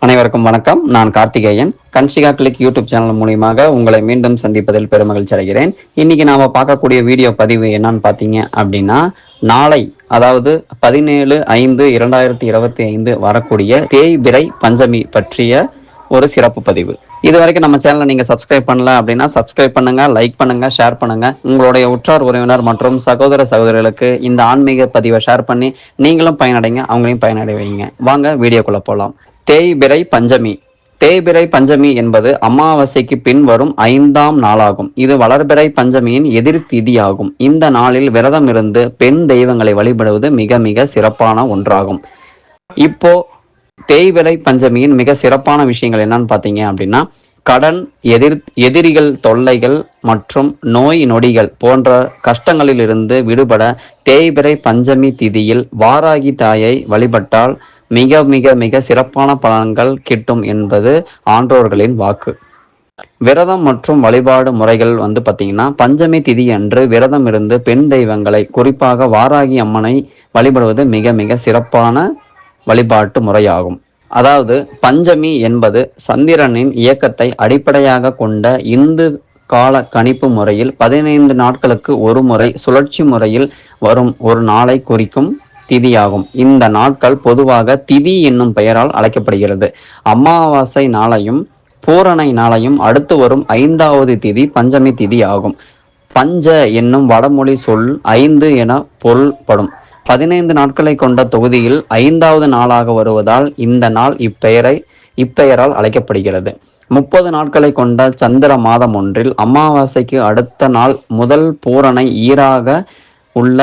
அனைவருக்கும் வணக்கம். நான் Karthikeyan. Kanshika click YouTube channel மூலியமாக உங்களை மீண்டும் சந்திப்பதில் பெருமகிழ்ச்சி அடைகிறேன். இன்னைக்கு நாம பார்க்கக்கூடிய வீடியோ பதிவு என்னன்னு பார்த்தீங்க அப்படின்னா, நாளை அதாவது 17/5/2025 வரக்கூடிய தேய்பிறை பஞ்சமி பற்றிய ஒரு சிறப்பு பதிவு. இது வரைக்கும் நம்ம சேனலை நீங்கள் சப்ஸ்கிரைப் பண்ணல அப்படின்னா சப்ஸ்கிரைப் பண்ணுங்க, லைக் பண்ணுங்க, ஷேர் பண்ணுங்க. உங்களுடைய உற்றார் உறவினர் மற்றும் சகோதர சகோதரிகளுக்கு இந்த ஆன்மீக பதிவை ஷேர் பண்ணி நீங்களும் பயனடைங்க, அவங்களையும் பயனடை வைங்க. வாங்க வீடியோக்குள்ள போகலாம். தேய்பிறை பஞ்சமி. தேய்பிறை பஞ்சமி என்பது அமாவாசைக்கு பின் வரும் 5ஆம் நாளாகும். இது வளர்பிறை பஞ்சமியின் எதிர் திதியாகும். இந்த நாளில் விரதம் இருந்து பெண் தெய்வங்களை வழிபடுவது மிக மிக சிறப்பான ஒன்றாகும். இப்போ தேய்பிறை பஞ்சமியின் மிக சிறப்பான விஷயங்கள் என்னன்னு பார்த்தீங்க அப்படின்னா, கடன், எதிரிகள் தொல்லைகள் மற்றும் நோய் நொடிகள் போன்ற கஷ்டங்களில் இருந்து விடுபட தேய்பிறை பஞ்சமி திதியில் வாராகி தாயை வழிபட்டால் மிக மிக மிக சிறப்பான பலன்கள் கிட்டும் என்பது ஆன்றோர்களின் வாக்கு. விரதம் மற்றும் வழிபாடு முறைகள் பார்த்தீங்கன்னா, பஞ்சமி திதி அன்று விரதம் இருந்து பெண் தெய்வங்களை குறிப்பாக வாராகி அம்மனை வழிபடுவது மிக மிக சிறப்பான வழிபாட்டு முறையாகும். அதாவது பஞ்சமி என்பது சந்திரனின் இயக்கத்தை அடிப்படையாக கொண்ட இந்து கால கணிப்பு முறையில் 15 நாட்களுக்கு ஒரு முறை சுழற்சி முறையில் வரும் ஒரு நாளை குறிக்கும் திதியாகும். இந்த நாட்கள் பொதுவாக திதி என்னும் பெயரால் அழைக்கப்படுகிறது. அமாவாசை நாளையும் பூரணை நாளையும் அடுத்து வரும் 5வது திதி பஞ்சமி திதி ஆகும். பஞ்ச என்னும் வடமொழி சொல் 5 என பொருள்படும். 15 நாட்களை கொண்ட தொகுதியில் 5வது நாளாக வருவதால் இந்த நாள் இப்பெயரால் அழைக்கப்படுகிறது. 30 நாட்களை கொண்ட சந்திர மாதம் ஒன்றில் அமாவாசைக்கு அடுத்த நாள் முதல் பூரணை ஈராக உள்ள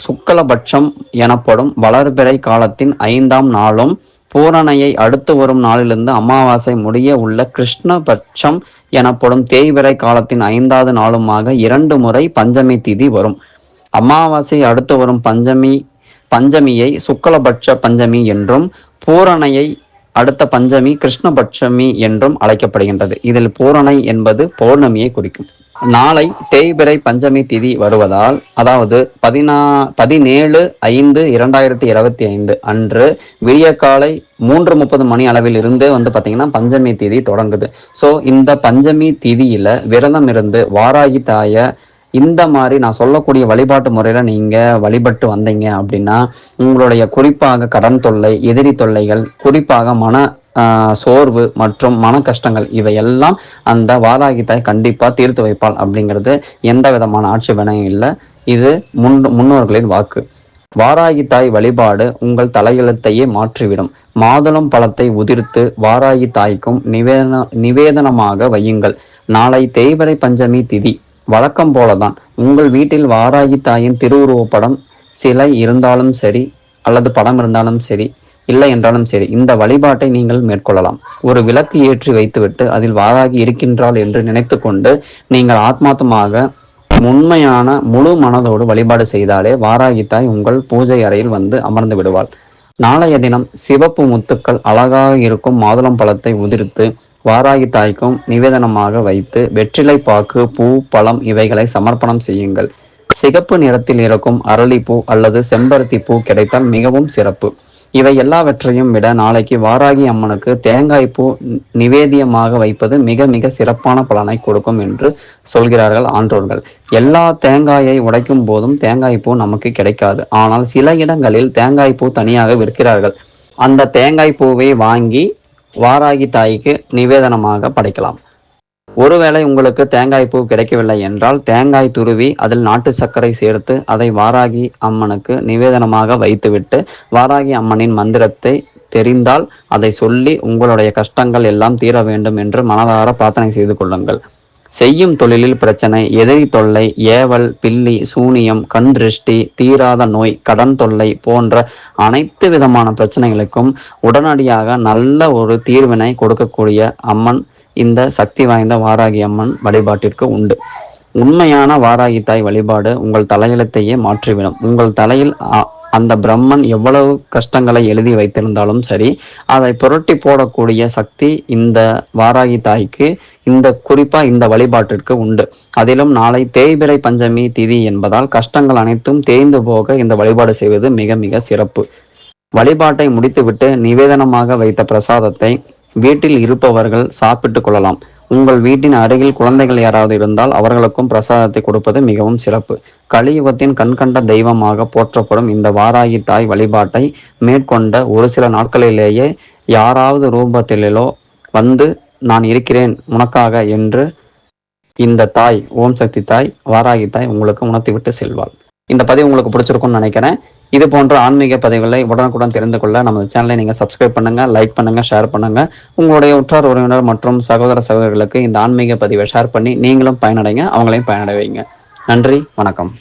சுக்கலபட்சம் எனப்படும் வளர்பிறை காலத்தின் 5ஆம் நாளும் பூரணையை அடுத்து வரும் நாளிலிருந்து அமாவாசை முடிய உள்ள கிருஷ்ணபட்சம் எனப்படும் தேய்பிறை காலத்தின் 5வது நாளுமாக 2 முறை பஞ்சமி திதி வரும். அமாவாசை அடுத்து வரும் பஞ்சமியை சுக்கலபட்ச பஞ்சமி என்றும் பூரணையை அடுத்த பஞ்சமி கிருஷ்ணபட்சமி என்றும் அழைக்கப்படுகின்றது. இதில் பூரணை என்பது பௌர்ணமியை குறிக்கும். நாளை தேய்பிறை பஞ்சமி திதி வருவதால், அதாவது 17/5/2025 அன்று விடியற்காலை 3:30 மணி அளவில் இருந்து பார்த்தீங்கன்னா பஞ்சமி திதி தொடங்குது. ஸோ இந்த பஞ்சமி திதியில விரதம் இருந்து வாராகி தாயை இந்த மாதிரி நான் சொல்லக்கூடிய வழிபாட்டு முறையில் நீங்கள் வழிபட்டு வந்தீங்க அப்படின்னா, உங்களுடைய குறிப்பாக கடன் தொல்லை, எதிரி தொல்லைகள், குறிப்பாக சோர்வு மற்றும் மன கஷ்டங்கள் இவையெல்லாம் அந்த வாராகி தாய் கண்டிப்பாக தீர்த்து வைப்பாள் அப்படிங்கிறது எந்த விதமான ஆட்சேபனையும் இல்லை. இது முன்னோர்களின் வாக்கு. வாராகி தாய் வழிபாடு உங்கள் தலையெழுத்தையே மாற்றிவிடும். மாதுளம் பழத்தை உதிர்த்து வாராகி தாய்க்கும் நிவேதனமாக வையுங்கள். நாளை தேய்பிறை பஞ்சமி திதி. வழக்கம் போலதான் உங்கள் வீட்டில் வாராகி தாயின் திருவுருவப்படம், சிலை இருந்தாலும் சரி அல்லது படம் இருந்தாலும் சரி, இல்லை என்றாலும் சரி, இந்த வழிபாட்டை நீங்கள் மேற்கொள்ளலாம். ஒரு விளக்கு ஏற்றி வைத்துவிட்டு அதில் வாராகி இருக்கின்றாள் என்று நினைத்து கொண்டு நீங்கள் ஆத்மார்த்தமாக உண்மையான முழு மனதோடு வழிபாடு செய்தாலே வாராகி தாய் உங்கள் பூஜை அறையில் அமர்ந்து விடுவாள். நாளைய தினம் சிவப்பு முத்துக்கள் அழகாக இருக்கும் மாதுளம் பழத்தை உதிர்த்து வாராகி தாய்க்கும் நிவேதனமாக வைத்து வெற்றிலை பாக்கு, பூ, பழம் இவைகளை சமர்ப்பணம் செய்யுங்கள். சிகப்பு நிறத்தில் இருக்கும் அரளிப்பூ அல்லது செம்பருத்தி பூ கிடைத்தால் மிகவும் சிறப்பு. இவை எல்லாவற்றையும் விட நாளைக்கு வாராகி அம்மனுக்கு தேங்காய் பூ நிவேதியமாக வைப்பது மிக மிக சிறப்பான பலனை கொடுக்கும் என்று சொல்கிறார்கள் ஆன்றோர்கள். எல்லா தேங்காயை உடைக்கும் போதும் தேங்காய் பூ நமக்கு கிடைக்காது. ஆனால் சில இடங்களில் தேங்காய் பூ தனியாக விற்கிறார்கள். அந்த தேங்காய் பூவை வாங்கி வாராகி தாய்க்கு நிவேதனமாக படைக்கலாம். ஒருவேளை உங்களுக்கு தேங்காய் பூ கிடைக்கவில்லை என்றால் தேங்காய் துருவி அதில் நாட்டு சர்க்கரை சேர்த்து அதை வாராகி அம்மனுக்கு நிவேதனமாக வைத்துவிட்டு வாராகி அம்மனின் மந்திரத்தை தெரிந்தால் அதை சொல்லி உங்களுடைய கஷ்டங்கள் எல்லாம் தீர வேண்டும் என்று மனதார பிரார்த்தனை செய்து கொள்ளுங்கள். செய்யும் தொழிலில் பிரச்சனை, எதிரி தொல்லை, ஏவல், பில்லி, சூனியம், கண் திருஷ்டி, தீராத நோய், கடன் தொல்லை போன்ற அனைத்து விதமான பிரச்சனைகளுக்கும் உடனடியாக நல்ல ஒரு தீர்வினை கொடுக்கக்கூடிய அம்மன் இந்த சக்தி வாய்ந்த வாராகி அம்மன் வழிபாட்டிற்கு உண்டு. உண்மையான வாராகி தாய் வழிபாடு உங்கள் தலையெழுத்தையே மாற்றிவிடும். உங்கள் தலையில் அந்த பிரம்மன் எவ்வளவு கஷ்டங்களை எழுதி வைத்திருந்தாலும் சரி, அதை புரட்டி போடக்கூடிய சக்தி இந்த வாராகி தாய்க்கு குறிப்பாக இந்த வழிபாட்டிற்கு உண்டு. அதிலும் நாளை தேய்பிறை பஞ்சமி திதி என்பதால் கஷ்டங்கள் அனைத்தும் தேய்ந்து போக இந்த வழிபாடு செய்வது மிக மிக சிறப்பு. வழிபாட்டை முடித்துவிட்டு நிவேதனமாக வைத்த பிரசாதத்தை வீட்டில் இருப்பவர்கள் சாப்பிட்டு கொள்ளலாம். உங்கள் வீட்டின் அருகில் குழந்தைகள் யாராவது இருந்தால் அவர்களுக்கும் பிரசாதத்தை கொடுப்பது மிகவும் சிறப்பு. கலியுகத்தின் கண்கண்ட தெய்வமாக போற்றப்படும் இந்த வாராகி தாய் வழிபாட்டை மேற்கொண்ட ஒரு சில நாட்களிலேயே யாராவது ரூபத்திலோ வந்து நான் இருக்கிறேன் உனக்காக என்று இந்த தாய், ஓம் சக்தி தாய், வாராகி தாய் உங்களுக்கு உணர்த்திவிட்டு செல்வாள். இந்த பதிவு உங்களுக்கு பிடிச்சிருக்கும்னு நினைக்கிறேன். இது போன்ற ஆன்மீக பதிவுகளை உடனுக்குடன் தெரிந்து கொள்ள நமது சேனலை நீங்கள் சப்ஸ்கிரைப் பண்ணுங்க, லைக் பண்ணுங்க, ஷேர் பண்ணுங்க. உங்களுடைய உற்றார் உறவினர் மற்றும் சகோதர சகோதரிகளுக்கு இந்த ஆன்மீக பதிவை ஷேர் பண்ணி நீங்களும் பயனடைங்க, அவங்களையும் பயனடை வைங்க. நன்றி, வணக்கம்.